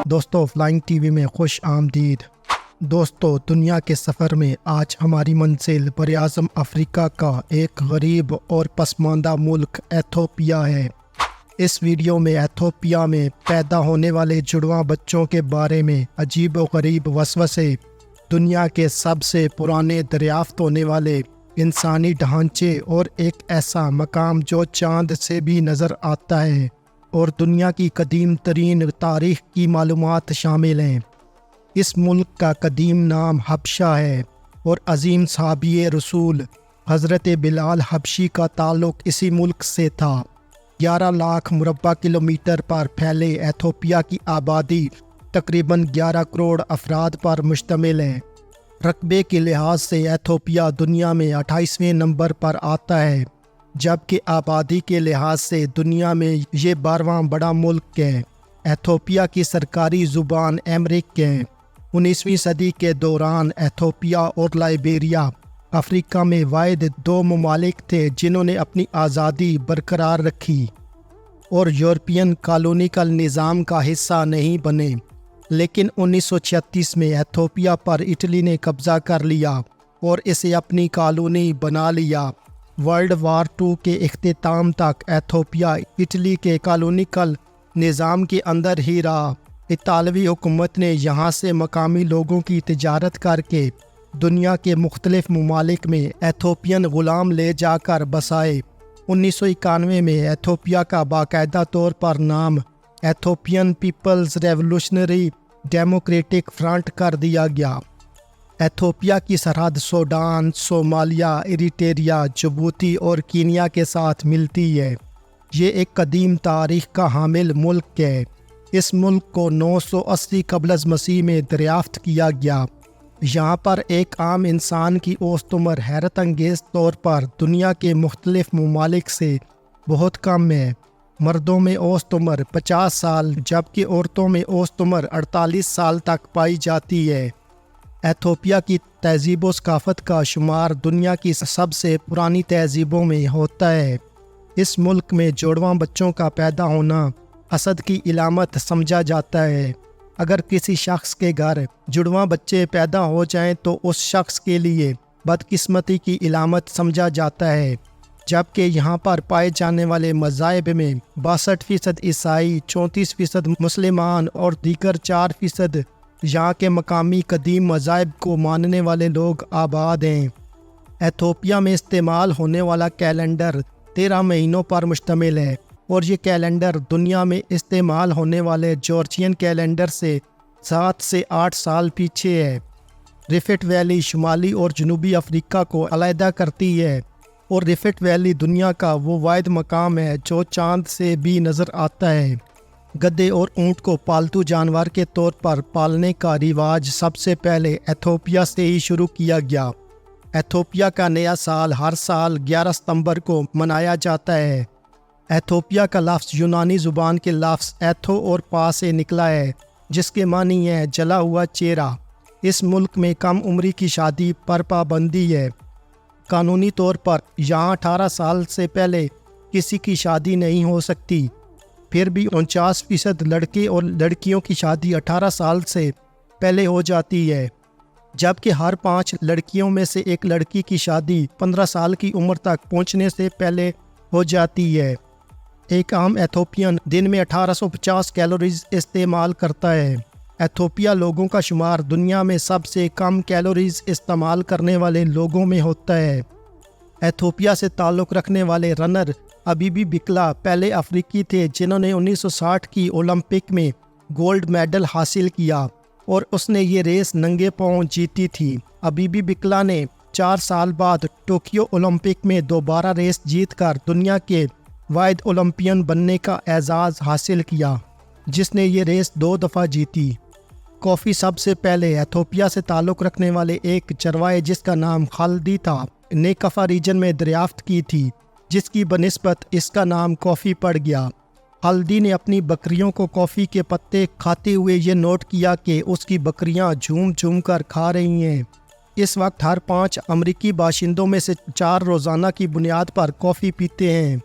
دوستو flying T V میں خوش آمدید۔ دوستو دنیا کے سفر میں آج ہماری منزل براعظم افریقہ کا ایک غریب اور پسماندہ ملک ایتھوپیا ہے۔ اس ویڈیو میں ایتھوپیا میں پیدا ہونے والے جڑواں بچوں کے بارے میں عجیب و غریب وسوسے، دنیا کے سب سے پرانے دریافت ہونے والے انسانی ڈھانچے اور ایک ایسا مقام جو چاند سے بھی نظر آتا ہے اور دنیا کی قدیم ترین تاریخ کی معلومات شامل ہیں۔ اس ملک کا قدیم نام حبشہ ہے اور عظیم صحابی رسول حضرت بلال حبشی کا تعلق اسی ملک سے تھا۔ 11 لاکھ مربع کلومیٹر پر پھیلے ایتھوپیا کی آبادی تقریباً 11 کروڑ افراد پر مشتمل ہے۔ رقبے کے لحاظ سے ایتھوپیا دنیا میں 28ویں نمبر پر آتا ہے، جبکہ آبادی کے لحاظ سے دنیا میں یہ 12واں بڑا ملک ہے۔ ایتھوپیا کی سرکاری زبان ایمریک ہے۔ 19ویں صدی کے دوران ایتھوپیا اور لائبیریا افریقہ میں واحد 2 ممالک تھے جنہوں نے اپنی آزادی برقرار رکھی اور یورپین کالونیکل نظام کا حصہ نہیں بنے، لیکن 1936 میں ایتھوپیا پر اٹلی نے قبضہ کر لیا اور اسے اپنی کالونی بنا لیا۔ ورلڈ وار 2 کے اختتام تک ایتھوپیا اٹلی کے کالونیکل نظام کے اندر ہی رہا۔ اطالوی حکومت نے یہاں سے مقامی لوگوں کی تجارت کر کے دنیا کے مختلف ممالک میں ایتھوپین غلام لے جا کر بسائے۔ 1991 میں ایتھوپیا کا باقاعدہ طور پر نام Ethiopian peoples revolutionary democratic front کر دیا گیا۔ ایتھوپیا کی سرحد سوڈان، صومالیہ، اریٹریا، جبوتی اور کینیا کے ساتھ ملتی ہے۔ یہ ایک قدیم تاریخ کا حامل ملک ہے۔ اس ملک کو 980 قبل از مسیح میں دریافت کیا گیا۔ یہاں پر ایک عام انسان کی اوسط عمر حیرت انگیز طور پر دنیا کے مختلف ممالک سے بہت کم ہے۔ مردوں میں اوسط عمر 50 سال جبکہ عورتوں میں اوسط عمر 48 سال تک پائی جاتی ہے۔ ایتھوپیا کی تہذیب و ثقافت کا شمار دنیا کی سب سے پرانی تہذیبوں میں ہوتا ہے۔ اس ملک میں جڑواں بچوں کا پیدا ہونا حسد کی علامت سمجھا جاتا ہے۔ اگر کسی شخص کے گھر جڑواں بچے پیدا ہو جائیں تو اس شخص کے لیے بدقسمتی کی علامت سمجھا جاتا ہے، جبکہ یہاں پر پائے جانے والے مذاہب میں 62% عیسائی، 34% مسلمان اور دیگر 4% یہاں کے مقامی قدیم مذاہب کو ماننے والے لوگ آباد ہیں۔ ایتھوپیا میں استعمال ہونے والا کیلنڈر 13 مہینوں پر مشتمل ہے اور یہ کیلنڈر دنیا میں استعمال ہونے والے جورجین کیلنڈر سے 7 سے 8 سال پیچھے ہے۔ ریفٹ ویلی شمالی اور جنوبی افریقہ کو علیحدہ کرتی ہے اور ریفٹ ویلی دنیا کا وہ واحد مقام ہے جو چاند سے بھی نظر آتا ہے۔ گدھے اور اونٹ کو پالتو جانور کے طور پر پالنے کا رواج سب سے پہلے ایتھوپیا سے ہی شروع کیا گیا۔ ایتھوپیا کا نیا سال ہر سال 11 ستمبر کو منایا جاتا ہے۔ ایتھوپیا کا لفظ یونانی زبان کے لفظ ایتھو اور پا سے نکلا ہے، جس کے معنی ہے جلا ہوا چہرہ۔ اس ملک میں کم عمری کی شادی پر پابندی ہے۔ قانونی طور پر یہاں 18 سال سے پہلے کسی کی شادی نہیں ہو سکتی، پھر بھی 49% لڑکے اور لڑکیوں کی شادی 18 سال سے پہلے ہو جاتی ہے، جبکہ ہر 5 لڑکیوں میں سے ایک لڑکی کی شادی 15 سال کی عمر تک پہنچنے سے پہلے ہو جاتی ہے۔ ایک عام ایتھوپین دن میں 1850 کیلوریز استعمال کرتا ہے۔ ایتھوپیا لوگوں کا شمار دنیا میں سب سے کم کیلوریز استعمال کرنے والے لوگوں میں ہوتا ہے۔ ایتھوپیا سے تعلق رکھنے والے رنر ابیبی بکلا پہلے افریقی تھے جنہوں نے 1960 کی اولمپک میں گولڈ میڈل حاصل کیا اور اس نے یہ ریس ننگے پاؤں جیتی تھی۔ ابیبی بکلا نے 4 سال بعد ٹوکیو اولمپک میں دوبارہ ریس جیت کر دنیا کے واحد اولمپئن بننے کا اعزاز حاصل کیا، جس نے یہ ریس 2 دفعہ جیتی۔ کافی سب سے پہلے ایتھوپیا سے تعلق رکھنے والے ایک چرواہے جس کا نام خالدی تھا نے کفا ریجن میں دریافت کی تھی، جس کی بنسبت اس کا نام کافی پڑ گیا۔ خالدی نے اپنی بکریوں کو کافی کے پتے کھاتے ہوئے یہ نوٹ کیا کہ اس کی بکریاں جھوم جھوم کر کھا رہی ہیں۔ اس وقت ہر 5 امریکی باشندوں میں سے 4 روزانہ کی بنیاد پر کافی پیتے ہیں۔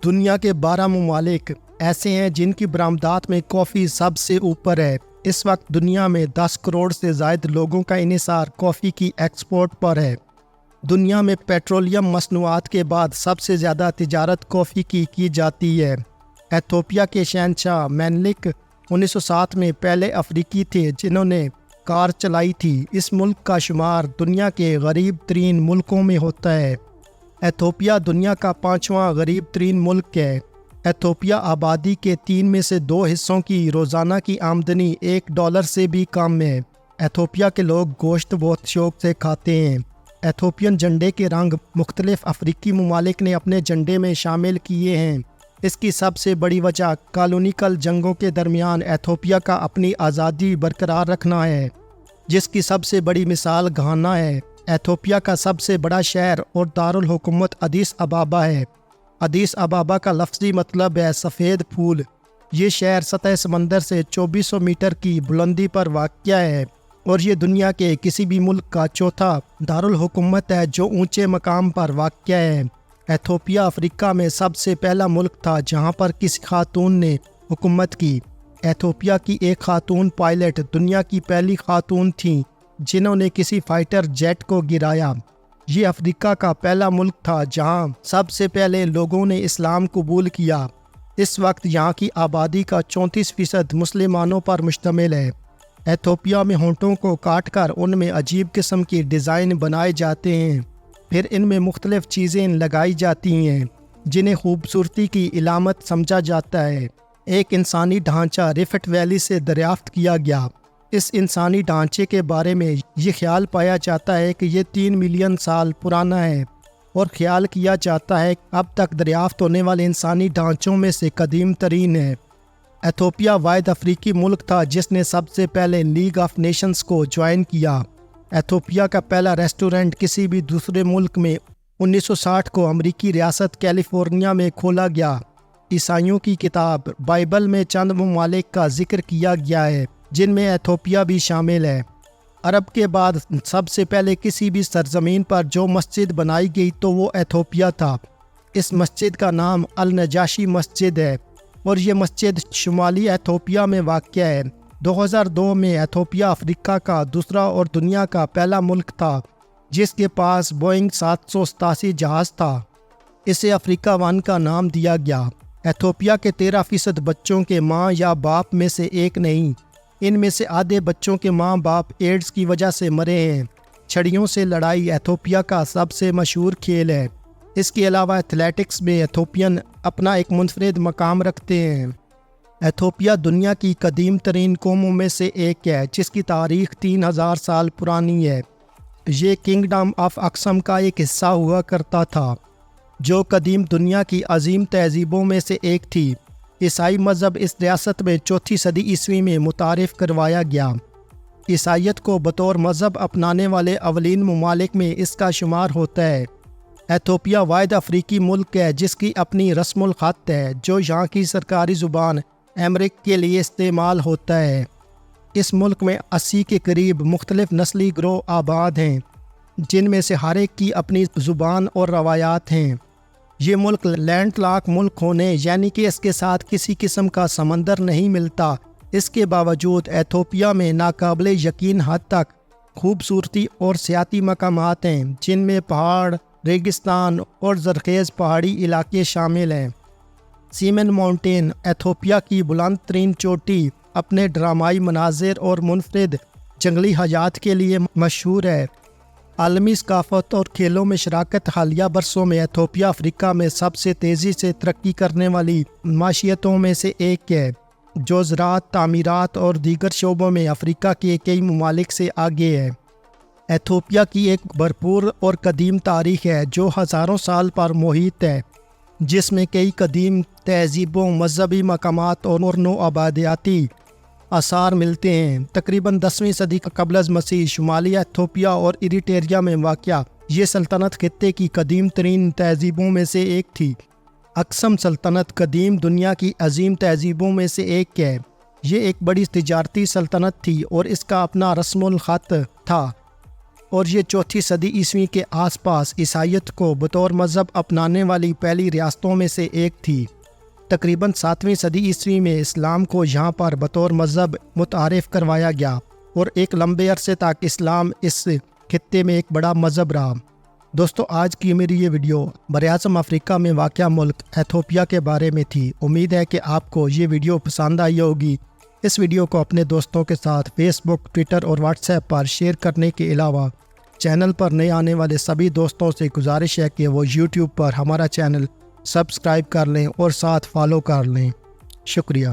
دنیا کے 12 ممالک ایسے ہیں جن کی برآمدات میں کافی سب سے اوپر ہے۔ اس وقت دنیا میں 10 کروڑ سے زائد لوگوں کا انحصار کافی کی ایکسپورٹ پر ہے۔ دنیا میں پیٹرولیم مصنوعات کے بعد سب سے زیادہ تجارت کافی کی جاتی ہے۔ ایتھوپیا کے شہنشاہ مینلک 1907 میں پہلے افریقی تھے جنہوں نے کار چلائی تھی۔ اس ملک کا شمار دنیا کے غریب ترین ملکوں میں ہوتا ہے۔ ایتھوپیا دنیا کا 5واں غریب ترین ملک ہے۔ ایتھوپیا آبادی کے 3 میں سے 2 حصوں کی روزانہ کی آمدنی $1 سے بھی کم ہے۔ ایتھوپیا کے لوگ گوشت بہت شوق سے کھاتے ہیں۔ ایتھوپین جھنڈے کے رنگ مختلف افریقی ممالک نے اپنے جھنڈے میں شامل کیے ہیں۔ اس کی سب سے بڑی وجہ کالونیکل جنگوں کے درمیان ایتھوپیا کا اپنی آزادی برقرار رکھنا ہے، جس کی سب سے بڑی مثال گھانا ہے۔ ایتھوپیا کا سب سے بڑا شہر اور دارالحکومت ادیس ابابا ہے۔ ادیس ابابا کا لفظی مطلب ہے سفید پھول۔ یہ شہر سطح سمندر سے 2400 میٹر کی بلندی پر واقع ہے اور یہ دنیا کے کسی بھی ملک کا چوتھا دارالحکومت ہے جو اونچے مقام پر واقع ہے۔ ایتھوپیا افریقہ میں سب سے پہلا ملک تھا جہاں پر کسی خاتون نے حکومت کی۔ ایتھوپیا کی ایک خاتون پائلٹ دنیا کی پہلی خاتون تھیں جنہوں نے کسی فائٹر جیٹ کو گرایا۔ یہ افریقہ کا پہلا ملک تھا جہاں سب سے پہلے لوگوں نے اسلام قبول کیا۔ اس وقت یہاں کی آبادی کا 34% مسلمانوں پر مشتمل ہے۔ ایتھوپیا میں ہونٹوں کو کاٹ کر ان میں عجیب قسم کی ڈیزائن بنائے جاتے ہیں، پھر ان میں مختلف چیزیں لگائی جاتی ہیں جنہیں خوبصورتی کی علامت سمجھا جاتا ہے۔ ایک انسانی ڈھانچہ رفٹ ویلی سے دریافت کیا گیا۔ اس انسانی ڈھانچے کے بارے میں یہ خیال پایا جاتا ہے کہ یہ 3 ملین سال پرانا ہے، اور خیال کیا جاتا ہے کہ اب تک دریافت ہونے والے انسانی ڈھانچوں میں سے قدیم ترین ہے۔ ایتھوپیا واحد افریقی ملک تھا جس نے سب سے پہلے لیگ آف نیشنز کو جوائن کیا۔ ایتھوپیا کا پہلا ریسٹورنٹ کسی بھی دوسرے ملک میں 1960 کو امریکی ریاست کیلیفورنیا میں کھولا گیا۔ عیسائیوں کی کتاب بائبل میں چند ممالک کا ذکر کیا گیا ہے جن میں ایتھوپیا بھی شامل ہے۔ عرب کے بعد سب سے پہلے کسی بھی سرزمین پر جو مسجد بنائی گئی تو وہ ایتھوپیا تھا۔ اس مسجد کا نام النجاشی مسجد ہے اور یہ مسجد شمالی ایتھوپیا میں واقع ہے۔ 2002 میں ایتھوپیا افریقہ کا دوسرا اور دنیا کا پہلا ملک تھا جس کے پاس بوئنگ 787 جہاز تھا۔ اسے افریقہ 1 کا نام دیا گیا۔ ایتھوپیا کے 13% بچوں کے ماں یا باپ میں سے ایک نہیں۔ ان میں سے آدھے بچوں کے ماں باپ ایڈز کی وجہ سے مرے ہیں۔ چھڑیوں سے لڑائی ایتھوپیا کا سب سے مشہور کھیل ہے۔ اس کے علاوہ ایتھلیٹکس میں ایتھوپین اپنا ایک منفرد مقام رکھتے ہیں۔ ایتھوپیا دنیا کی قدیم ترین قوموں میں سے ایک ہے جس کی تاریخ 3000 سال پرانی ہے۔ یہ کنگڈم آف اکسم کا ایک حصہ ہوا کرتا تھا جو قدیم دنیا کی عظیم تہذیبوں میں سے ایک تھی۔ عیسائی مذہب اس ریاست میں 4 صدی عیسوی میں متعارف کروایا گیا۔ عیسائیت کو بطور مذہب اپنانے والے اولین ممالک میں اس کا شمار ہوتا ہے۔ ایتھوپیا واحد افریقی ملک ہے جس کی اپنی رسم الخط ہے جو یہاں کی سرکاری زبان ایمرک کے لیے استعمال ہوتا ہے۔ اس ملک میں 80 کے قریب مختلف نسلی گروہ آباد ہیں جن میں سے ہر ایک کی اپنی زبان اور روایات ہیں۔ یہ ملک لینڈ لاک ملک ہونے یعنی کہ اس کے ساتھ کسی قسم کا سمندر نہیں ملتا، اس کے باوجود ایتھوپیا میں ناقابل یقین حد تک خوبصورتی اور سیاحتی مقامات ہیں جن میں پہاڑ، ریگستان اور زرخیز پہاڑی علاقے شامل ہیں۔ سیمن ماؤنٹین ایتھوپیا کی بلند ترین چوٹی اپنے ڈرامائی مناظر اور منفرد جنگلی حیات کے لیے مشہور ہے۔ عالمی ثقافت اور کھیلوں میں شراکت حالیہ برسوں میں ایتھوپیا افریقہ میں سب سے تیزی سے ترقی کرنے والی معیشتوں میں سے ایک ہے جو زراعت، تعمیرات اور دیگر شعبوں میں افریقہ کے کئی ممالک سے آگے ہے۔ ایتھوپیا کی ایک بھرپور اور قدیم تاریخ ہے جو ہزاروں سال پر محیط ہے، جس میں کئی قدیم تہذیبوں، مذہبی مقامات اور نوآبادیاتی آثار ملتے ہیں۔ تقریباً 10ویں صدی قبل از مسیح شمالی ایتھوپیا اور ایریٹریا میں واقع یہ سلطنت خطے کی قدیم ترین تہذیبوں میں سے ایک تھی۔ اکسم سلطنت قدیم دنیا کی عظیم تہذیبوں میں سے ایک ہے۔ یہ ایک بڑی تجارتی سلطنت تھی اور اس کا اپنا رسم الخط تھا، اور یہ 4 صدی عیسوی کے آس پاس عیسائیت کو بطور مذہب اپنانے والی پہلی ریاستوں میں سے ایک تھی۔ تقریباً 7ویں صدی عیسوی میں اسلام کو یہاں پر بطور مذہب متعارف کروایا گیا اور ایک لمبے عرصے تک اسلام اس خطے میں ایک بڑا مذہب رہا۔ دوستو، آج کی میری یہ ویڈیو براعظم افریقہ میں واقع ملک ایتھوپیا کے بارے میں تھی۔ امید ہے کہ آپ کو یہ ویڈیو پسند آئی ہوگی۔ اس ویڈیو کو اپنے دوستوں کے ساتھ فیس بک، ٹویٹر اور واٹس ایپ پر شیئر کرنے کے علاوہ چینل پر نئے آنے والے سبھی دوستوں سے گزارش ہے کہ وہ یوٹیوب پر ہمارا چینل سبسکرائب کر لیں اور ساتھ فالو کر لیں۔ شکریہ۔